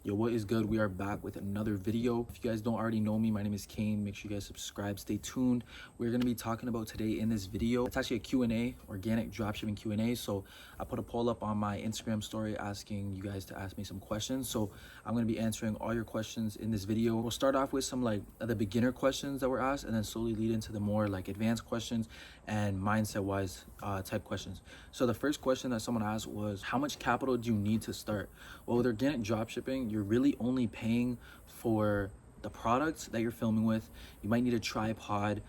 Yo, what is good? We are back with another video. If you guys don't already know me, my name is Kane. Make sure you guys subscribe, stay tuned. We're going to be talking about today in this video, it's actually a Q&A, organic dropshipping Q&A. So I put a poll up on my Instagram story asking you guys to ask me some questions. So I'm going to be answering all your questions in this video. We'll start off with some like the beginner questions that were asked and then slowly lead into the more like advanced questions and mindset wise type questions. So the first question that someone asked was, how much capital do you need to start? Well, with organic dropshipping, you're really only paying for the products that you're filming with. You might need a tripod,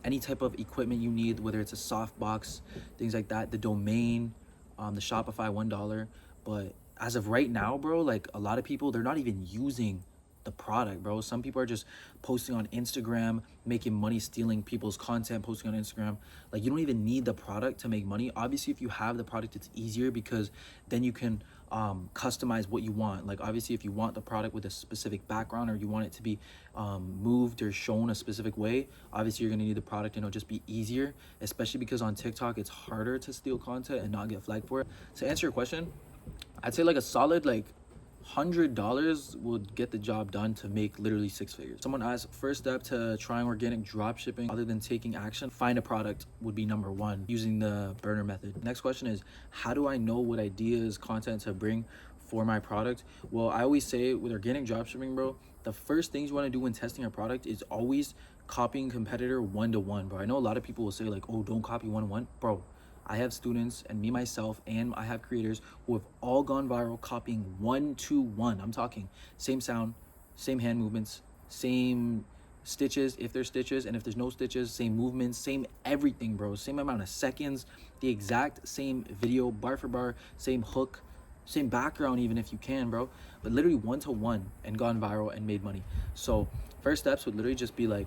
any type of equipment you need, whether it's a softbox, things like that, the domain, the Shopify $1. But as of right now, bro, like a lot of people, they're not even using the product, bro. Some people are just posting on Instagram, making money, stealing people's content, posting on Instagram. Like, you don't even need the product to make money. Obviously, if you have the product, it's easier because then you can customize what you want. Like, obviously, if you want the product with a specific background or you want it to be moved or shown a specific way, obviously you're gonna need the product and it'll just be easier, especially because on TikTok it's harder to steal content and not get flagged for it. To answer your question, I'd say like a solid like $100 would get the job done to make literally 6 figures. Someone asked, first step to trying organic dropshipping other than taking action, find a product would be number one, using the burner method. Next question is, how do I know what ideas, content to bring for my product? Well, I always say with organic dropshipping, bro, the first things you want to do when testing a product is always copying competitor 1-to-1, bro. I know a lot of people will say like, oh, don't copy 1-to-1, bro. I have students and me myself and I have creators who have all gone viral copying 1-to-1. I'm talking same sound, same hand movements, same stitches if there's stitches, and if there's no stitches, same movements, same everything, bro. Same amount of seconds, the exact same video, bar for bar, same hook, same background even if you can, bro. But literally 1-to-1 and gone viral and made money. So first steps would literally just be like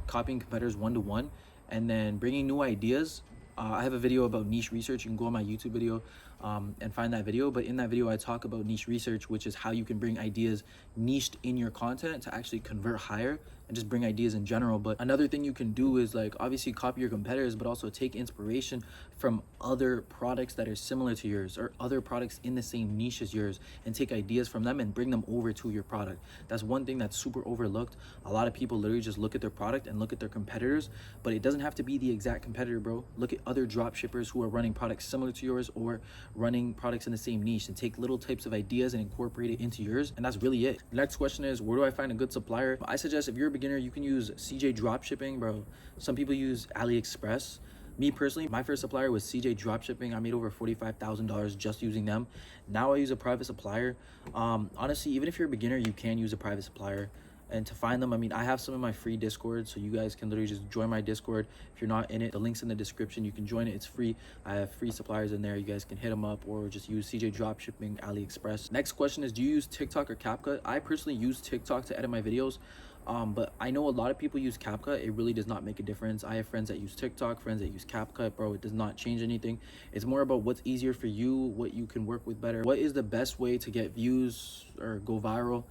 copying competitors 1-to-1 and then bringing new ideas. I have a video about niche research. You can go on my YouTube video and find that video. But in that video, I talk about niche research, which is how you can bring ideas niched in your content to actually convert higher and just bring ideas in general. But another thing you can do is like obviously copy your competitors, but also take inspiration from other products that are similar to yours or other products in the same niche as yours and take ideas from them and bring them over to your product. That's one thing that's super overlooked. A lot of people literally just look at their product and look at their competitors, but it doesn't have to be the exact competitor, bro. Look at other drop shippers who are running products similar to yours or running products in the same niche and take little types of ideas and incorporate it into yours, and that's really it. The next question is, where do I find a good supplier? I suggest if you're a beginner, you can use CJ Dropshipping, bro. Some people use AliExpress. Me personally, my first supplier was CJ Dropshipping. I made over $45,000 just using them. Now I use a private supplier. Honestly, even if you're a beginner, you can use a private supplier. And to find them, I mean, I have some in my free Discord, so you guys can literally just join my Discord. If you're not in it, the link's in the description. You can join it. It's free. I have free suppliers in there. You guys can hit them up or just use CJ Dropshipping, AliExpress. Next question is, do you use TikTok or CapCut? I personally use TikTok to edit my videos. But I know a lot of people use CapCut. It really does not make a difference. I have friends that use TikTok, friends that use CapCut, bro. It does not change anything. It's more about what's easier for you, what you can work with better. What is the best way to get views or go viral?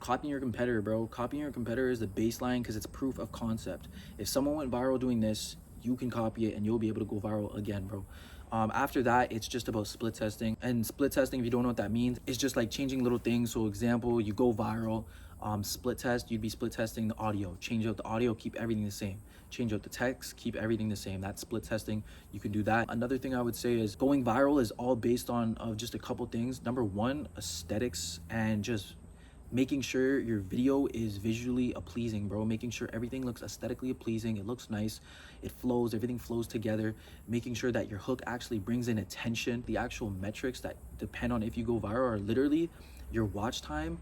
Copying your competitor, bro. Copying your competitor is the baseline because it's proof of concept. If someone went viral doing this, you can copy it and you'll be able to go viral again, bro. After that, it's just about split testing. And split testing, if you don't know what that means, it's just like changing little things. So example, you go viral, split test, you'd be split testing the audio. Change out the audio, keep everything the same. Change out the text, keep everything the same. That's split testing. You can do that. Another thing I would say is going viral is all based on just a couple things. Number one, aesthetics and just making sure your video is visually pleasing, bro. Making sure everything looks aesthetically pleasing. It looks nice. It flows. Everything flows together. Making sure that your hook actually brings in attention. The actual metrics that depend on if you go viral are literally your watch time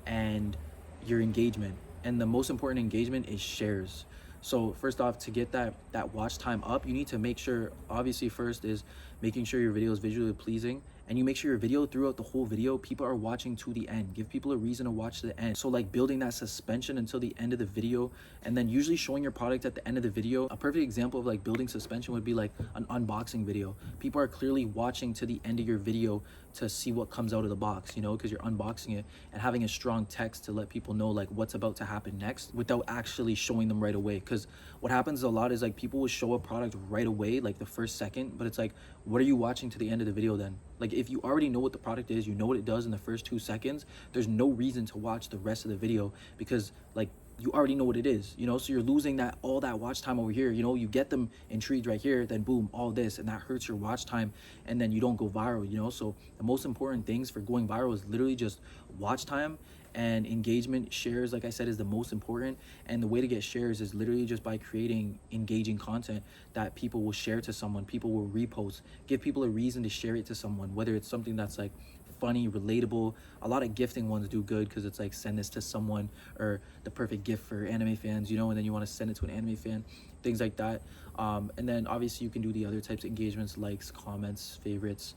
and your engagement. And the most important engagement is shares. So first off, to get that watch time up, you need to make sure, obviously first is making sure your video is visually pleasing, and you make sure your video throughout the whole video, people are watching to the end. Give people a reason to watch to the end. So like building that suspension until the end of the video, and then usually showing your product at the end of the video. A perfect example of like building suspension would be like an unboxing video. People are clearly watching to the end of your video to see what comes out of the box, you know, because you're unboxing it, and having a strong text to let people know like what's about to happen next without actually showing them right away. Because what happens a lot is like people will show a product right away, like the first second, but it's like, what are you watching to the end of the video then? Like if you already know what the product is, you know what it does in the first 2 seconds, there's no reason to watch the rest of the video, because like you already know what it is, you know. So you're losing that all that watch time over here, you know. You get them intrigued right here, then boom, all this, and that hurts your watch time, and then you don't go viral, you know. So the most important things for going viral is literally just watch time and engagement. Shares, like I said, is the most important, and the way to get shares is literally just by creating engaging content that people will share to someone, people will repost, give people a reason to share it to someone, whether it's something that's like funny, relatable. A lot of gifting ones do good because it's like, send this to someone, or the perfect gift for anime fans, you know, and then you want to send it to an anime fan, things like that. And then obviously you can do the other types of engagements, likes, comments, favorites.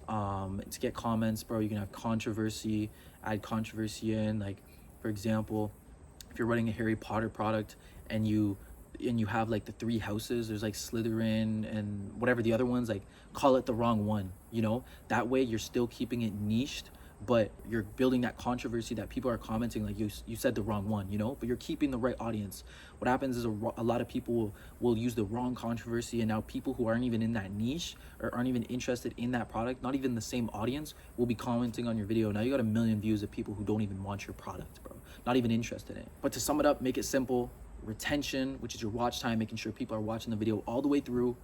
To get comments, bro, you can have controversy, add controversy in. Like for example, if you're running a Harry Potter product and you have like the 3 houses, there's like Slytherin and whatever the other ones, like call it the wrong one, you know. That way you're still keeping it niched, but you're building that controversy that people are commenting like you said the wrong one, you know, but you're keeping the right audience. What happens is a lot of people will use the wrong controversy, and now people who aren't even in that niche or aren't even interested in that product, not even the same audience, will be commenting on your video. Now you got 1 million views of people who don't even want your product, bro, not even interested in it. But to sum it up, make it simple: retention, which is your watch time, making sure people are watching the video all the way through,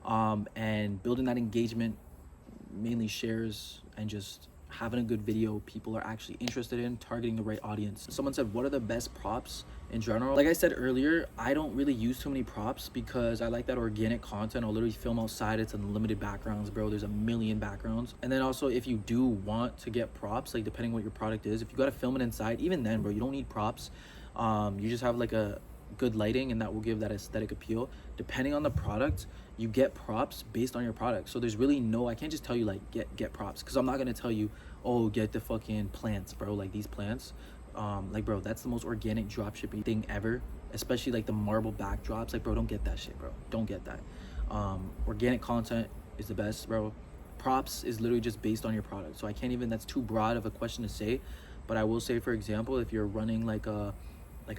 and building that engagement, mainly shares, and just having a good video people are actually interested in, targeting the right audience. Someone said, what are the best props in general? Like I said earlier, I don't really use too many props because I like that organic content. I'll literally film outside. It's unlimited backgrounds, bro. There's 1 million backgrounds. And then also, if you do want to get props, like depending what your product is, if you got to film it inside, even then, bro, you don't need props. You just have like a good lighting, and that will give that aesthetic appeal. Depending on the product, you get props based on your product. So there's really no, I can't just tell you like get props, because I'm not gonna tell you, oh, get the fucking plants, bro, like these plants. Like, bro, that's the most organic dropshipping thing ever, especially like the marble backdrops. Like, bro, don't get that shit, bro, don't get that. Organic content is the best, bro. Props is literally just based on your product. So I can't even, that's too broad of a question to say, but I will say, for example, if you're running like a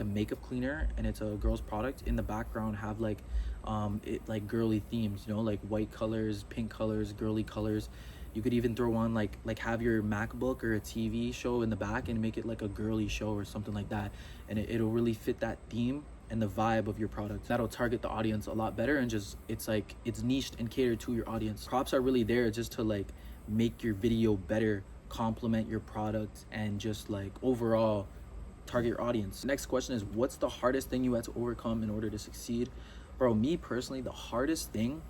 makeup cleaner and it's a girl's product, in the background have like it like girly themes, you know, like white colors, pink colors, girly colors. You could even throw on like have your MacBook or a TV show in the back and make it like a girly show or something like that, and it'll really fit that theme and the vibe of your product. That'll target the audience a lot better, and just it's like it's niched and catered to your audience. Props are really there just to like make your video better, complement your product, and just like overall target your audience. Next question is, what's the hardest thing you had to overcome in order to succeed? Bro, me personally, the hardest thing,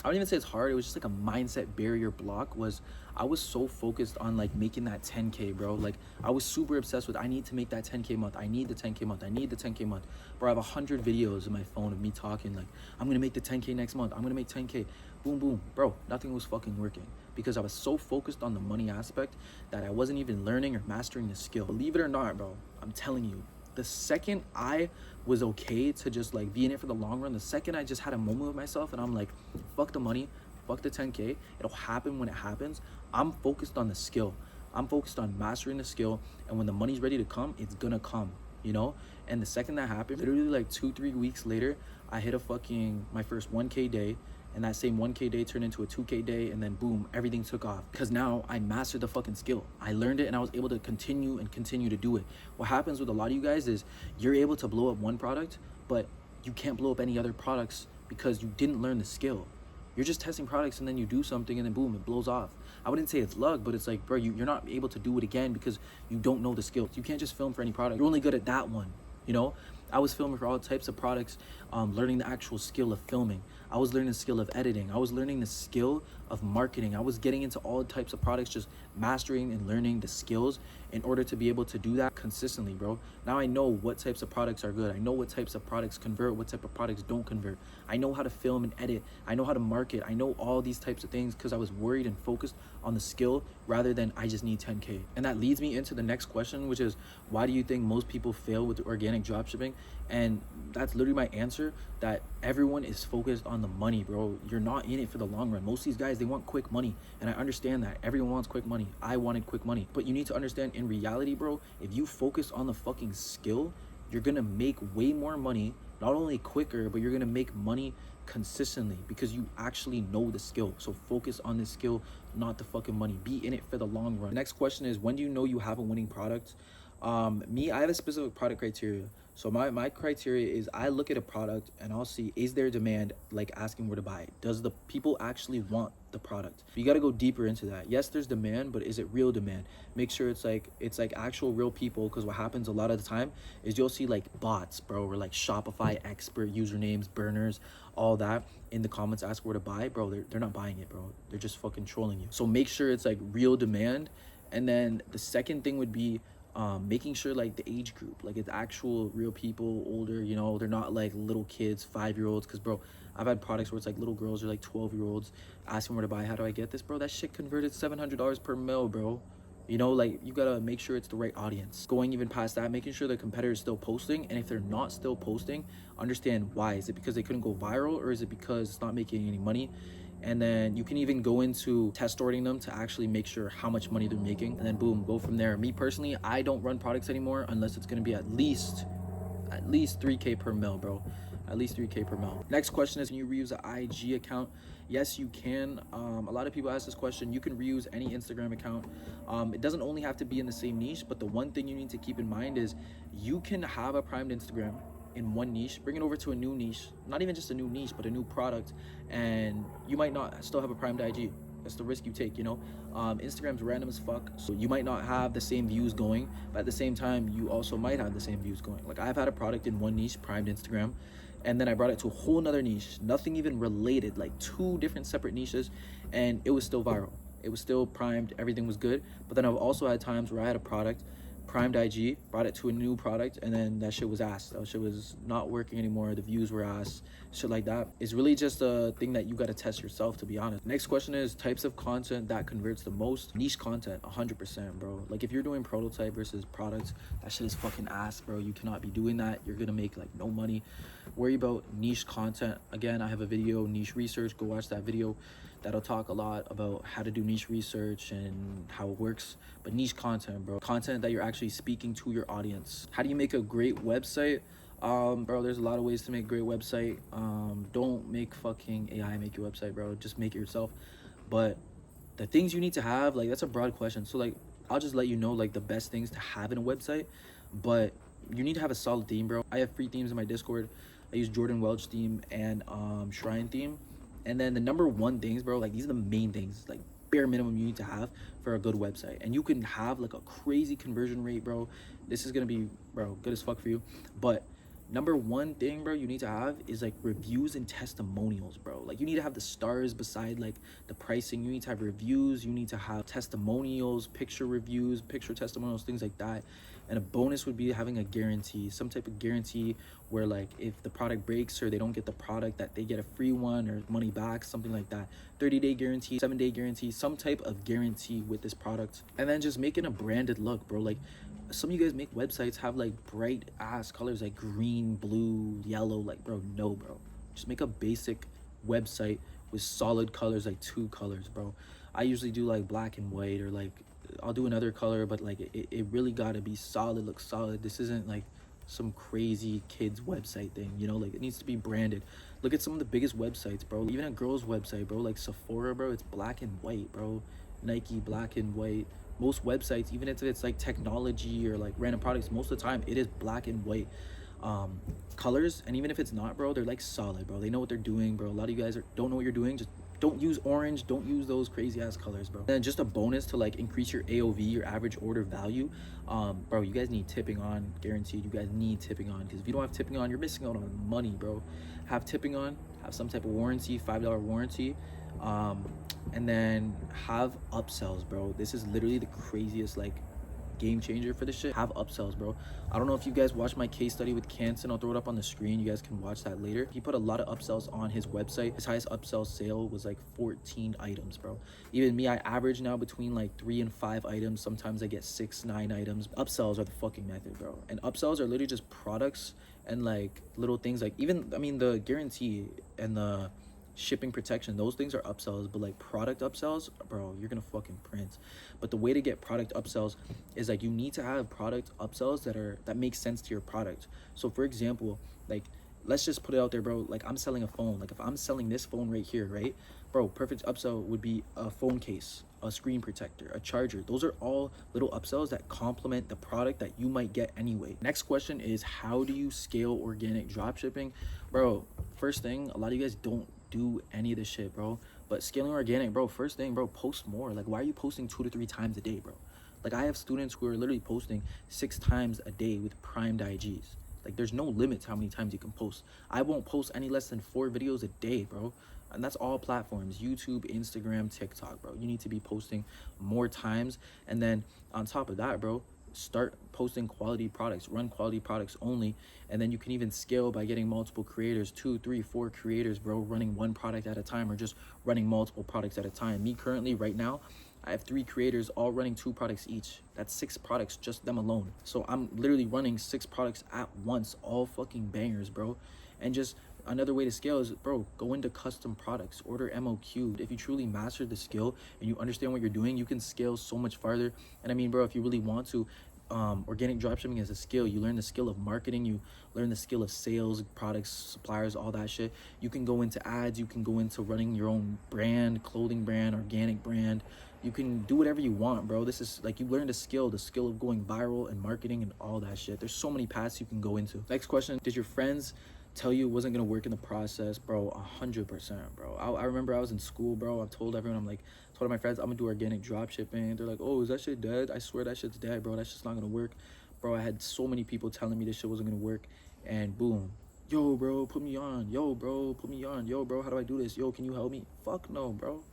I don't even say it's hard, it was just like a mindset barrier block, was I was so focused on like making that 10K, bro. Like I was super obsessed with, I need to make that 10K month, I need the 10K month, I need the 10K month. Bro, I have 100 videos in my phone of me talking like, I'm gonna make the 10K next month, I'm gonna make 10K, boom, boom. Bro, nothing was fucking working because I was so focused on the money aspect that I wasn't even learning or mastering the skill. Believe it or not, bro, I'm telling you, the second I was okay to just like be in it for the long run, the second I just had a moment with myself and I'm like, fuck the money, fuck the 10K, it'll happen when it happens. I'm focused on the skill. I'm focused on mastering the skill, and when the money's ready to come, it's gonna come, you know? And the second that happened, literally like 2-3 weeks later, I hit my first 1K day, and that same 1K day turned into a 2K day, and then boom, everything took off. Because now I mastered the fucking skill. I learned it, and I was able to continue to do it. What happens with a lot of you guys is you're able to blow up one product, but you can't blow up any other products because you didn't learn the skill. You're just testing products, and then you do something, and then boom, it blows off. I wouldn't say it's luck, but it's like, bro, you're not able to do it again because you don't know the skill. You can't just film for any product. You're only good at that one, you know? I was filming for all types of products, learning the actual skill of filming. I was learning the skill of editing. I was learning the skill of marketing. I was getting into all types of products, just mastering and learning the skills in order to be able to do that consistently, bro. Now I know what types of products are good. I know what types of products convert, what type of products don't convert. I know how to film and edit. I know how to market. I know all these types of things because I was worried and focused on the skill rather than I just need 10K. And that leads me into the next question, which is, why do you think most people fail with organic dropshipping? And that's literally my answer, that everyone is focused on the money, bro. You're not in it for the long run. Most of these guys, they want quick money, and I understand that. Everyone wants quick money. I wanted quick money. But you need to understand, in reality, bro, if you focus on the fucking skill, you're gonna make way more money, not only quicker, but you're gonna make money consistently because you actually know the skill. So focus on the skill, not the fucking money. Be in it for the long run. The next question is, when do you know you have a winning product? Me, I have a specific product criteria. So my criteria is, I look at a product and I'll see, is there demand, like asking where to buy it? Does the people actually want the product? You got to go deeper into that. Yes, there's demand, but is it real demand? Make sure it's like actual real people, because what happens a lot of the time is you'll see like bots, bro, or like Shopify expert usernames, burners, all that in the comments, ask where to buy, bro. They're not buying it, bro. They're just fucking trolling you. So make sure it's like real demand. And then the second thing would be making sure like the age group, like it's actual real people, older, you know, they're not like little kids, 5-year-olds. Because bro, I've had products where it's like little girls or like 12-year-olds asking where to buy. How do I get this, bro? That shit converted $700 per mil, bro. You know, like you gotta make sure it's the right audience. Going even past that, making sure the competitor is still posting, and if they're not still posting, understand why. Is it because they couldn't go viral, or is it because it's not making any money? And then you can even go into test sorting them to actually make sure how much money they're making, and then boom, go from there. Me personally, I don't run products anymore unless it's gonna be at least 3K per mil, bro. At least 3K per mil. Next question is, can you reuse an IG account? Yes, you can. A lot of people ask this question. You can reuse any Instagram account. It doesn't only have to be in the same niche, but the one thing you need to keep in mind is you can have a primed Instagram in one niche, bring it over to a new niche, not even just a new niche, but a new product, and you might not still have a primed IG. That's the risk you take, you know. Instagram's random as fuck, so you might not have the same views going, but at the same time, you also might have the same views going. Like, I've had a product in one niche, primed Instagram, and then I brought it to a whole nother niche, nothing even related, like 2 different separate niches, and it was still viral. It was still primed, everything was good. But then I've also had times where I had a product, primed IG, brought it to a new product, and then that shit was ass. That shit was not working anymore. The views were ass. Shit like that. It's really just a thing that you got to test yourself, to be honest. Next question is, types of content that converts the most. Niche content, 100%, bro. Like, if you're doing prototype versus products, that shit is fucking ass, bro. You cannot be doing that. You're gonna make like no money. Worry about niche content. Again, I have a video, niche research. Go watch that video. That'll talk a lot about how to do niche research and how it works. But niche content, bro. Content that you're actually speaking to your audience. How do you make a great website? Bro, there's a lot of ways to make a great website. Don't make fucking AI make your website, bro. Just make it yourself. But the things you need to have, like, that's a broad question. So like, I'll just let you know like the best things to have in a website. But you need to have a solid theme, bro. I have free themes in my Discord. I use Jordan Welch theme and Shrine theme. And then the number one things, bro, like these are the main things, like bare minimum you need to have for a good website. And you can have like a crazy conversion rate, bro. This is gonna be, bro, good as fuck for you. But number one thing, bro, you need to have is like reviews and testimonials, bro. Like, you need to have the stars beside like the pricing. You need to have reviews. You need to have testimonials, picture reviews, picture testimonials, things like that. And a bonus would be having a guarantee, some type of guarantee where like if the product breaks or they don't get the product, that they get a free one or money back, something like that. 30-day guarantee, 7-day guarantee, some type of guarantee with this product. And then just making a branded look, bro. Like, some of you guys make websites have like bright ass colors like green, blue, yellow. Like, bro, no, bro. Just make a basic website with solid colors, like 2 colors, bro. I usually do like black and white, or like I'll do another color, but like it really gotta be solid, look solid. This isn't like some crazy kids website thing, you know. Like, it needs to be branded. Look at some of the biggest websites, bro. Even a girl's website, bro, like Sephora, bro, it's black and white, bro. Nike, black and white. Most websites, even if it's like technology or like random products, most of the time it is black and white colors. And even if it's not, bro, they're like solid, bro. They know what they're doing, bro. A lot of you guys don't know what you're doing. Just don't use orange. Don't use those crazy ass colors, bro. And just a bonus to like increase your AOV, your average order value, bro, you guys need tipping on, guaranteed. You guys need tipping on, because if you don't have tipping on, you're missing out on money, bro. Have tipping on, have some type of warranty, $5 warranty, and then have upsells, bro. This is literally the craziest like game changer for this shit. Have upsells, bro. I don't know if you guys watched my case study with Canson. I'll throw it up on the screen. You guys can watch that later. He put a lot of upsells on his website. His highest upsell sale was like 14 items, bro. Even me, I average now between like 3 and 5 items. Sometimes I get 6, 9 items. Upsells are the fucking method, bro. And upsells are literally just products and like little things, like even, I mean, the guarantee and the shipping protection, those things are upsells. But like product upsells, bro, you're gonna fucking print. But the way to get product upsells is like you need to have product upsells that make sense to your product. So for example, like let's just put it out there, bro. Like I'm selling a phone. Like if I'm selling this phone right here, right, bro, perfect upsell would be a phone case, a screen protector, a charger. Those are all little upsells that complement the product that you might get anyway. Next question is, how do you scale organic dropshipping? Bro, first thing, a lot of you guys don't do any of this shit, bro. But scaling organic, bro, first thing, bro, post more. Like, why are you posting 2 to 3 times a day, bro? Like, I have students who are literally posting 6 times a day with primed IGs. Like, there's no limits how many times you can post. I won't post any less than 4 videos a day, bro. And that's all platforms: YouTube, Instagram, TikTok, bro. You need to be posting more times. And then on top of that, bro, start posting quality products, run quality products only. And then you can even scale by getting multiple creators, 2, 3, 4 creators, bro, running one product at a time, or just running multiple products at a time. Me currently right now, I have 3 creators all running 2 products each. That's 6 products, just them alone. So I'm literally running 6 products at once, all fucking bangers, bro. And just another way to scale is, bro, go into custom products, order MOQ. If you truly master the skill and you understand what you're doing, you can scale so much farther. And I mean, bro, if you really want to, organic dropshipping is a skill. You learn the skill of marketing, you learn the skill of sales, products, suppliers, all that shit. You can go into ads, you can go into running your own brand, clothing brand, organic brand. You can do whatever you want, bro. This is like, you learn the skill of going viral and marketing and all that shit. There's so many paths you can go into. Next question, did your friends tell you it wasn't gonna work in the process? Bro, 100%, bro. I remember I was in school, bro. I told everyone, told my friends I'm gonna do organic drop shipping. They're like, oh, is that shit dead? I swear that shit's dead, bro. That shit's not gonna work. Bro, I had so many people telling me this shit wasn't gonna work, and boom. Yo, bro, put me on. Yo, bro, put me on. Yo, bro, how do I do this? Yo, can you help me? Fuck no, bro.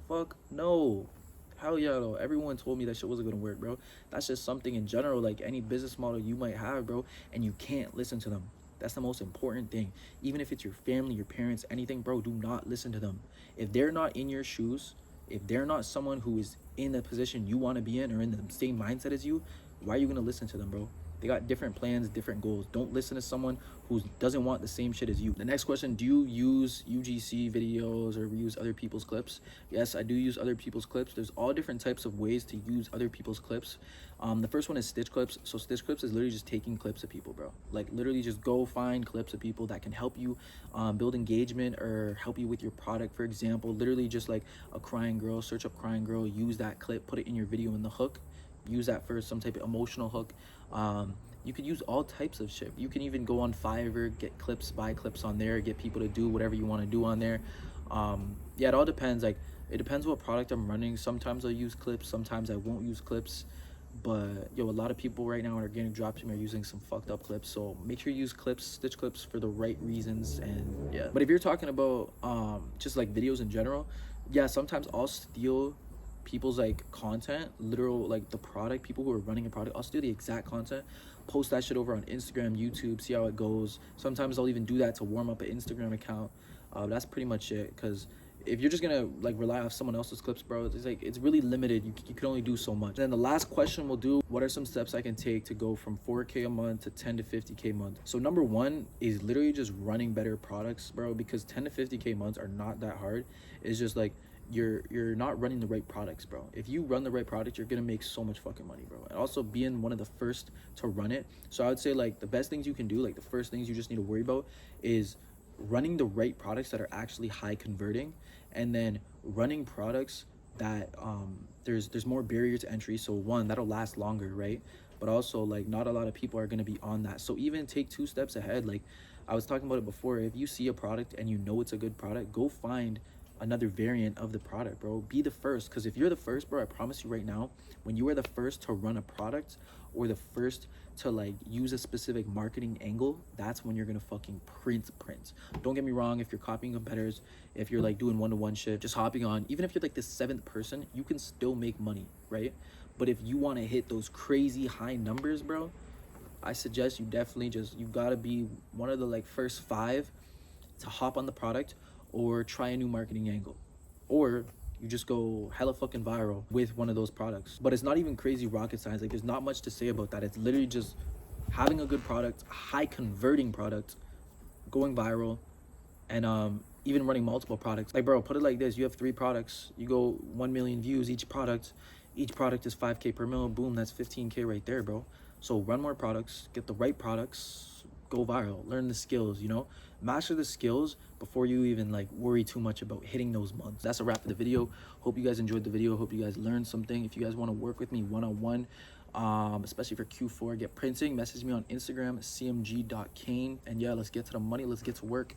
Fuck no. Hell yeah, though. Everyone told me that shit wasn't gonna work, bro. That's just something in general, like any business model you might have, bro, and you can't listen to them. That's the most important thing. Even if it's your family, your parents, anything, bro, do not listen to them. If they're not in your shoes, if they're not someone who is in the position you want to be in or in the same mindset as you, why are you going to listen to them, bro? They got different plans, different goals. Don't listen to someone who doesn't want the same shit as you. The next question, do you use UGC videos or reuse other people's clips? Yes, I do use other people's clips. There's all different types of ways to use other people's clips. The first one is stitch clips. So stitch clips is literally just taking clips of people, bro. Like literally just go find clips of people that can help you build engagement or help you with your product. For example, literally just like a crying girl, search up crying girl, use that clip, put it in your video in the hook. Use that for some type of emotional hook. You could use all types of shit. You can even go on Fiverr, get clips, buy clips on there, get people to do whatever you want to do on there. Yeah, it all depends. Like, it depends what product I'm running. Sometimes I'll use clips, sometimes I won't use clips. But yo, a lot of people right now in organic dropshipping are using some fucked up clips. So make sure you use clips, stitch clips for the right reasons. And yeah, but if you're talking about just like videos in general, yeah, sometimes I'll steal people's like content, literal like the product, people who are running a product. I'll steal the exact content, post that shit over on Instagram, YouTube, see how it goes. Sometimes I'll even do that to warm up an Instagram account. That's pretty much it, because if you're just gonna like rely on someone else's clips, bro, it's like it's really limited. You can only do so much. And then the last question we'll do, what are some steps I can take to go from 4K a month to 10 to 50K a month? So number one is literally just running better products, bro, because 10 to 50K months are not that hard. It's just like you're not running the right products, bro. If you run the right product, you're gonna make so much fucking money, bro. And also being one of the first to run it. So I would say like the best things you can do, like the first things you just need to worry about is running the right products that are actually high converting, and then running products that there's more barrier to entry. So one, that'll last longer, right? But also like not a lot of people are going to be on that. So even take 2 steps ahead. Like I was talking about it before, if you see a product and you know it's a good product, go find another variant of the product, bro. Be the first, because if you're the first, bro, I promise you right now, when you are the first to run a product or the first to like use a specific marketing angle, that's when you're gonna fucking print. Don't get me wrong, if you're copying competitors, if you're like doing one-to-one shit, just hopping on, even if you're like the 7th person, you can still make money, right? But if you want to hit those crazy high numbers, bro, I suggest you definitely you gotta be one of the like first 5 to hop on the product or try a new marketing angle, or you just go hella fucking viral with one of those products. But it's not even crazy rocket science. Like, there's not much to say about that. It's literally just having a good product, a high converting product, going viral, and even running multiple products. Like, bro, put it like this: you have 3 products, you go 1 million views each product is 5K per mil. Boom, that's 15K right there, bro. So run more products, get the right products, go viral, learn the skills, you know, master the skills before you even like worry too much about hitting those months. That's a wrap for the video. Hope you guys enjoyed the video. Hope you guys learned something. If you guys want to work with me one-on-one, especially for Q4, get printing, message me on Instagram, cmg.kane. And yeah, let's get to the money. Let's get to work.